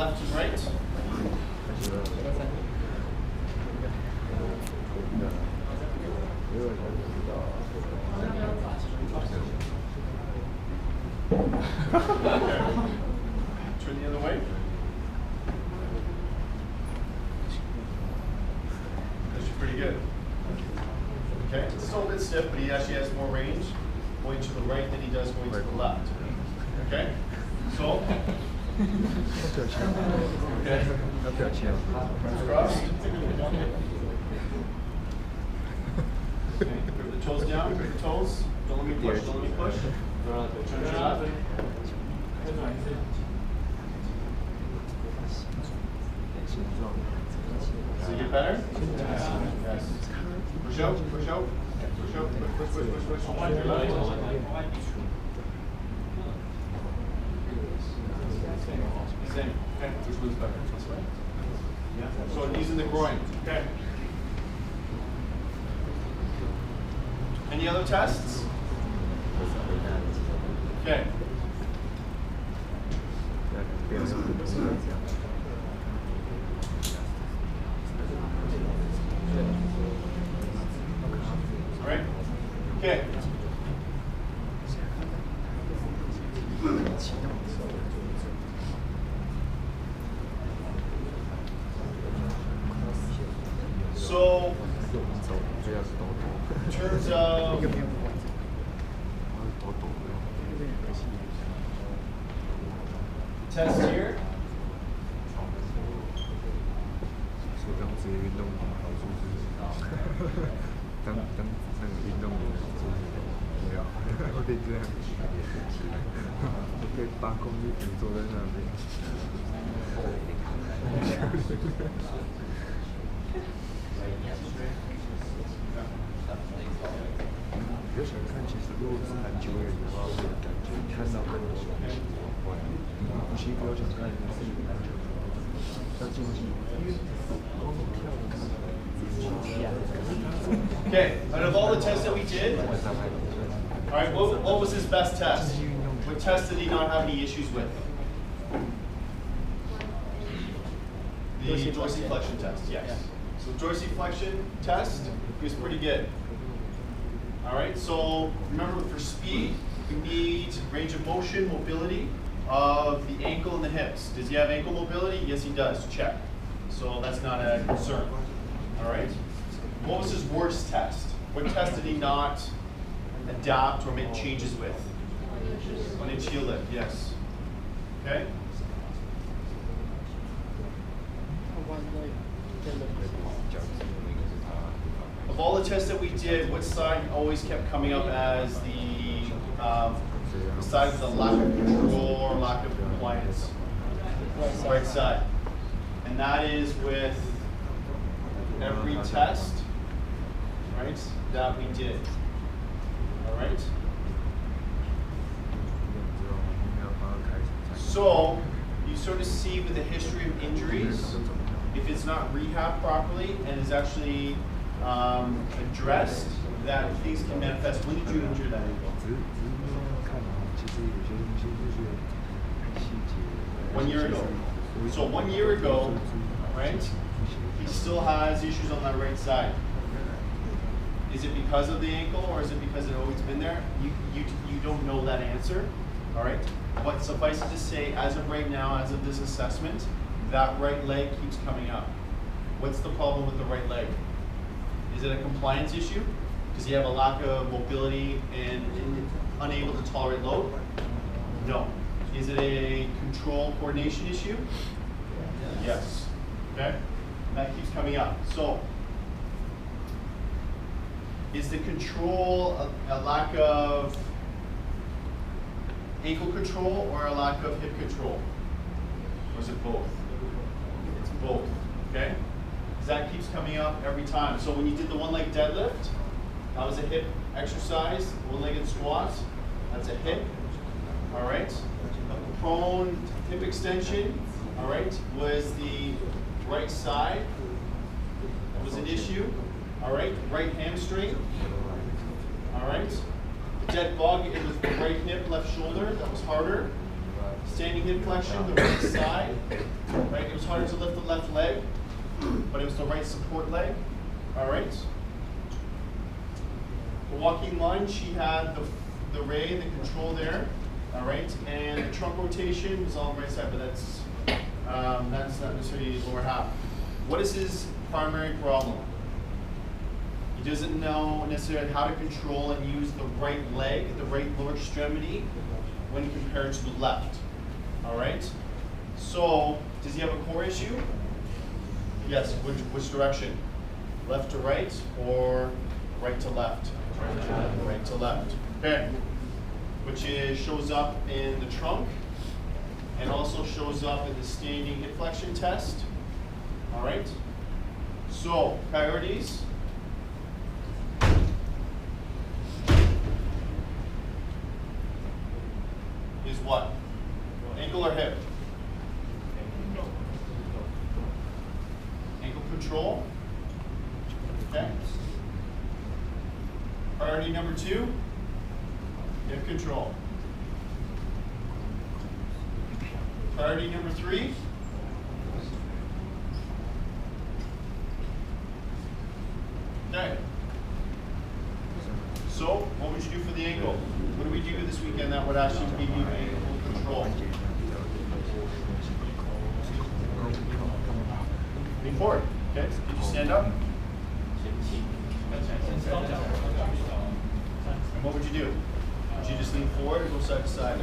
left and right. Turn the other way. That's pretty good. Okay, it's still a bit stiff, but he actually has more range going to the right than he does going to the left. Okay? So. Okay. Arms crossed. Put the toes down, put the toes. Don't let me push, don't let me push. Turn it up. Does it get better? Yes. Push out, push out, push out, push, push, push, push, push. Same. Okay, which one's better? This way? Yeah. So knees in the groin. Okay. Any other tests? Okay. All right. Okay. So, in terms of test here, okay, out of all the tests that we did, all right, what was his best test? What test did he not have any issues with? The dorsiflexion test, yes. So dorsiflexion test, he was pretty good. All right, so remember for speed, we need range of motion, mobility of the ankle and the hips. Does he have ankle mobility? Yes, he does, check. So that's not a concern, all right? What was his worst test? What test did he not adapt or make changes with? One inch heel lift, yes. Okay? Of all the tests that we did, what side always kept coming up as the side of the lack of control or lack of compliance? Right side. And that is with every test, right, that we did. All right? So, you sort of see with the history of injuries, if it's not rehabbed properly and is actually addressed, that things can manifest. When did you injure that ankle? 1 year ago. So 1 year ago, right, he still has issues on that right side. Is it because of the ankle or is it because it's always been there? You don't know that answer, all right? But suffice it to say, as of right now, as of this assessment, that right leg keeps coming up. What's the problem with the right leg? Is it a compliance issue? Does he have a lack of mobility and unable to tolerate load? No. Is it a control coordination issue? Yes. Okay? And that keeps coming up. So, is the control a lack of ankle control or a lack of hip control? Or is it both? It's both. Okay? Because that keeps coming up every time. So when you did the one-leg deadlift, that was a hip exercise. One-legged squats, that's a hip. All right? The prone hip extension, all right, was the right side. That was an issue. All right? Right hamstring. All right? Dead bug, it was the right hip, left shoulder. That was harder. Standing hip flexion, the right side. the right support leg. All right. The walking lunge, she had the ray, the control there. All right, and the trunk rotation was on the right side, but that's not necessarily the lower half. What is his primary problem? He doesn't know necessarily how to control and use the right leg, the right lower extremity, when compared to the left. All right. So, does he have a core issue? Yes. Which direction? Left to right or right to left? Right to left. Okay. Which shows up in the trunk and also shows up in the standing hip flexion test. All right. So, priorities. Is what? Ankle or hip? Ankle control. Okay. Priority number 2, hip control. Priority number 3, okay. So, what would you do for the ankle? What do we do this weekend that would actually give you ankle control? Lean forward. Okay, did you stand up? And what would you do? Would you just lean forward or go side to side?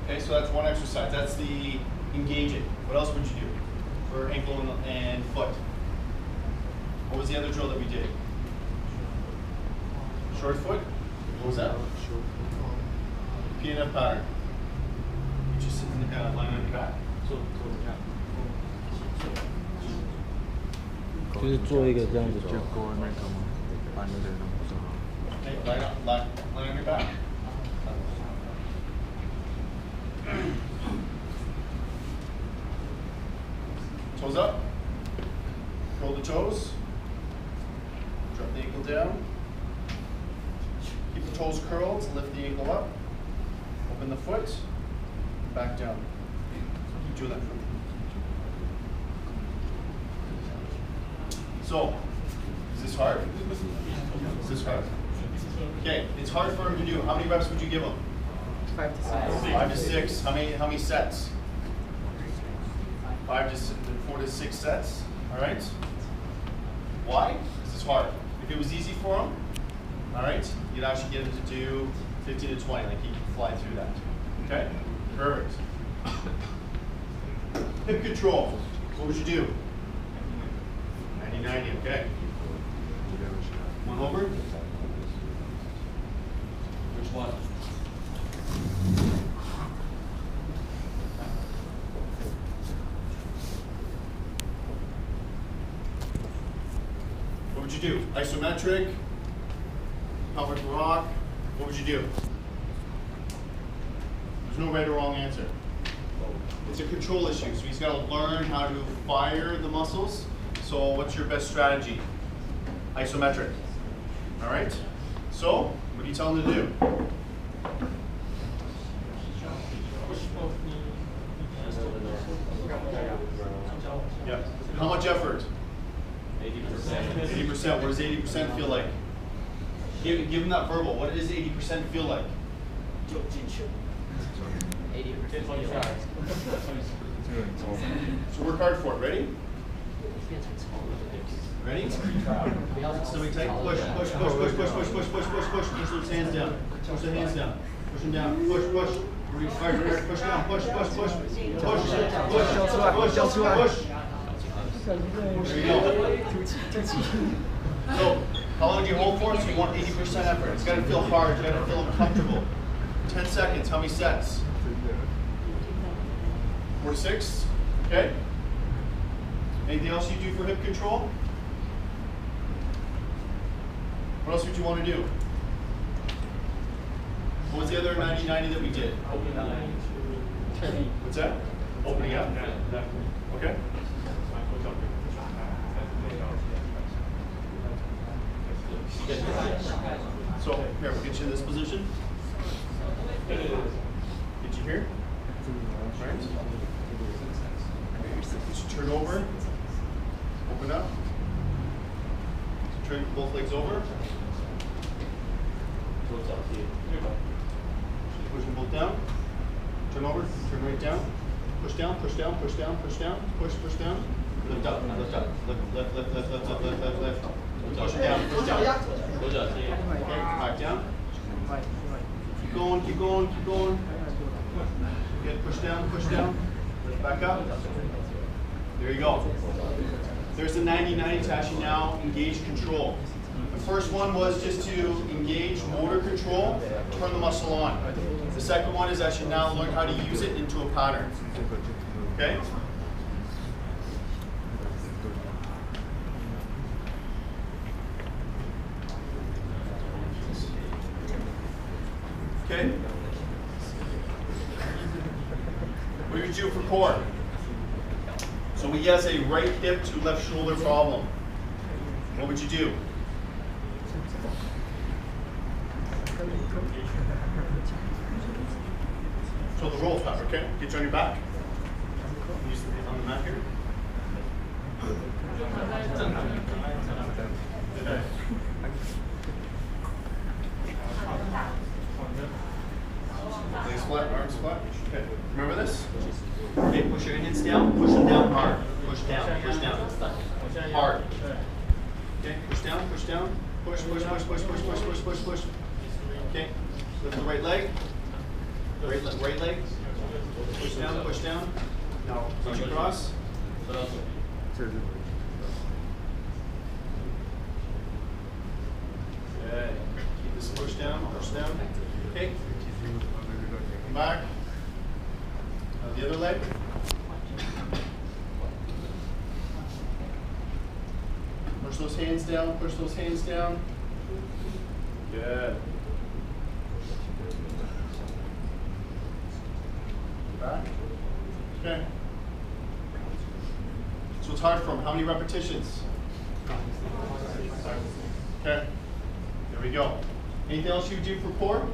Okay, so that's one exercise. That's the engage it. What else would you do for ankle and foot? What was the other drill that we did? Short foot? What was that? PNF pattern. You just sit in the line on your back. 就是做一个这样子的。 Okay, lie on your back. Toes up. Curl the toes. Drop the ankle down. Keep the toes curled. Lift the ankle up. Open the foot. Back down. Keep doing that for me. So, is this hard? Is this hard? Okay, it's hard for him to do. How many reps would you give him? 5 to 6. 5 to 6. How many sets? 4 to 6 sets. All right. Why? Because it's hard. If it was easy for him, all right, you'd actually get him to do 15 to 20. Like he can fly through that. Okay. Perfect. Hip control. What would you do? 90-90. Okay. One over. Which one? What would you do? Isometric, pelvic rock. What would you do? There's no right or wrong answer. It's a control issue, so he's got to learn how to fire the muscles. So what's your best strategy? Isometric. All right? So, what do you tell him to do? Yeah. How much effort? 80%. 80%. What does 80% feel like? Give him that verbal. What does 80% feel like? 80%. So work hard for it. Ready? Ready? Stomach tight. Push, push, push, push, push, push, push, push, push, push. Push those hands down. Push the hands down. Push them down. Push, push. Hard, push down. Push, push, push. Push, push, push. There you go. So, how long do you hold for? So you want 80% effort. It's got to feel hard. It's got to feel uncomfortable. 10 seconds. How many sets? 4 to 6. Okay. Anything else you do for hip control? What else would you want to do? what's the other 90-90 that we did? What's that? Opening up? Okay. So, here, we'll get you in this position. Get you here. Right. Get you turn over. Open up. Turn both legs over. Push them both down. Turn over. Turn right down. Push down. Push down. Push down. Push down. Push. Push down. Lift up. Lift up. Lift. Lift. Lift. Lift. Lift. Lift. Lift. Lift. Lift. Push it down. Push down. Okay. Back down. Keep going. Keep going. Keep going. Good. Push down. Push down. Lift back up. There you go. There's the 90-90 to actually now engage control. The first one was just to engage motor control, turn the muscle on. The second one is actually now learn how to use it into a pattern. Okay? Okay? What do you do for core? So he has a right hip to left shoulder problem. What would you do? So the roll top, okay? Get you on your back. Use the on the mat here. Legs flat, arms flat. Okay. Remember this? Okay, push your hands down, push them down hard. Push down, push down. Hard. Okay, push down, push down. Push, push, push, push, push, push, push, push, push. Okay, lift the right leg. Right leg. Push down, push down. Now, push across. Good. Keep this push down, push down. Okay. Come back. Now the other leg. Push those hands down, push those hands down. Good. Back. Okay. So it's hard for him. How many repetitions? Okay. There we go. Anything else you would do for core?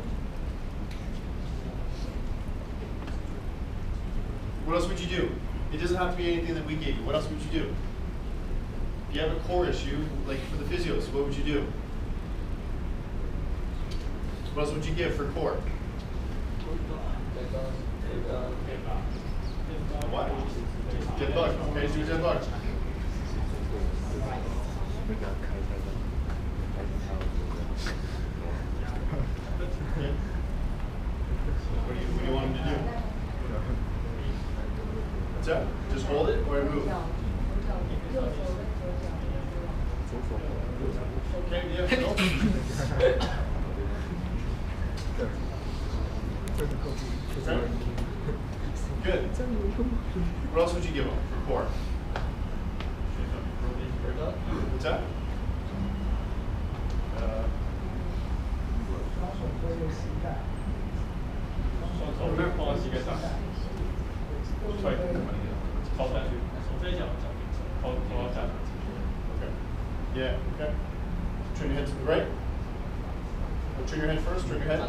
What else would you do? It doesn't have to be anything that we gave you. What else would you do? If you have a core issue, like for the physios, what would you do? What else would you give for core? What? Dead bug. Okay, do a dead bug. Okay. What do you want him to do? What's that? Just hold it or move? Okay, yeah, no. Okay. Good. What else would you give him for core? What's that? Okay. Yeah, okay. Turn your head to the right. Turn your head first, turn your head.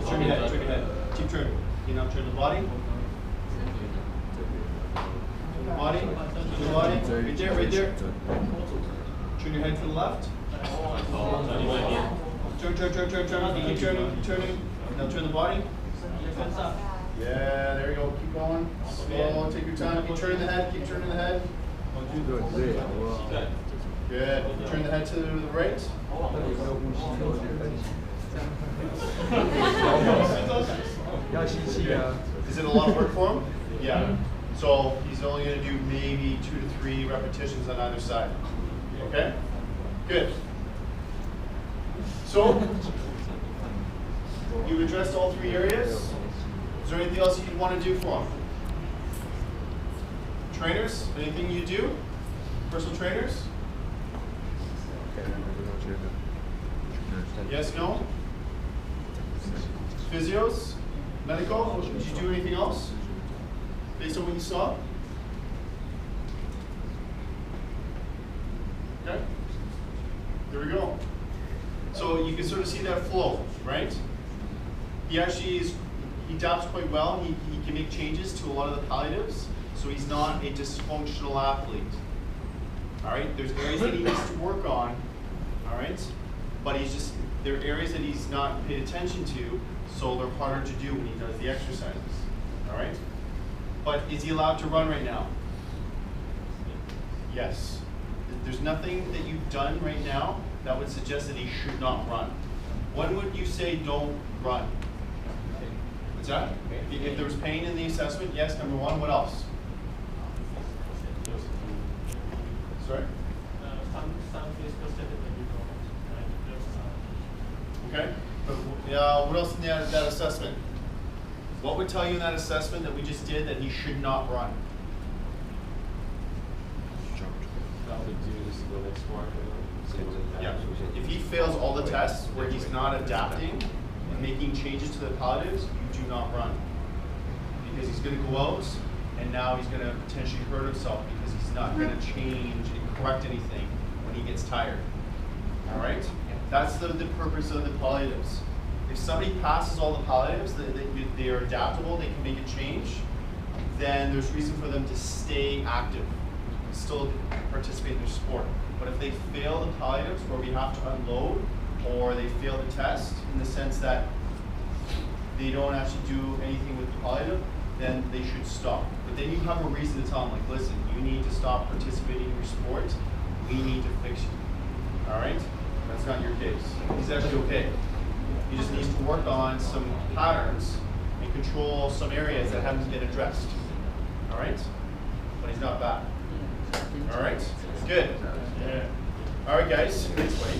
Turn your head, turn your head. Keep turning. You now turn the body. Turn the body, turn the body. Right there, right there. Turn your head to the left. Turn, turn, turn, turn, turn. Keep turning, keep turning. Now turn the body. Yeah, there you go. Keep going. Slow, take your time. Keep turning the head, keep turning the head. Good. Turn the head to the right. Is it a lot of work for him? Yeah. So he's only going to do maybe 2 to 3 repetitions on either side. Okay? Good. So you've addressed all 3 areas. Is there anything else you'd want to do for him? Trainers? Anything you do? Personal trainers? Yes, no? Physios? Medical? Did you do anything else? Based on what you saw? Okay. There we go. So you can sort of see that flow, right? He actually is, he adapts quite well. He can make changes to a lot of the palliatives, so he's not a dysfunctional athlete. All right, there's areas that he needs to work on, all right? But there are areas that he's not paid attention to, so they're harder to do when he does the exercises, all right? But is he allowed to run right now? Yes. There's nothing that you've done right now that would suggest that he should not run. When would you say don't run? What's that? If there was pain in the assessment, yes, number one. What else? Sorry? Some physical stuff that you don't. Okay. But, what else in that assessment? What would tell you in that assessment that we just did that he should not run? Yeah. If he fails all the tests where he's not adapting and making changes to the palliatives, you do not run. Because he's going to go out and now he's going to potentially hurt himself because he's not going to change and correct anything when he gets tired. All right? That's the purpose of the palliatives. If somebody passes all the palliatives, they are adaptable, they can make a change, then there's reason for them to stay active, still participate in their sport. But if they fail the palliatives where we have to unload, or they fail the test in the sense that they don't actually do anything with the palliative, then they should stop. But then you have a reason to tell them, like, listen, you need to stop participating in your sport. We need to fix you. All right? That's not your case. He's actually okay. He just needs to work on some patterns and control some areas that haven't been addressed. All right? But he's not bad. All right? Good. Yeah. All right, guys. Thanks, buddy.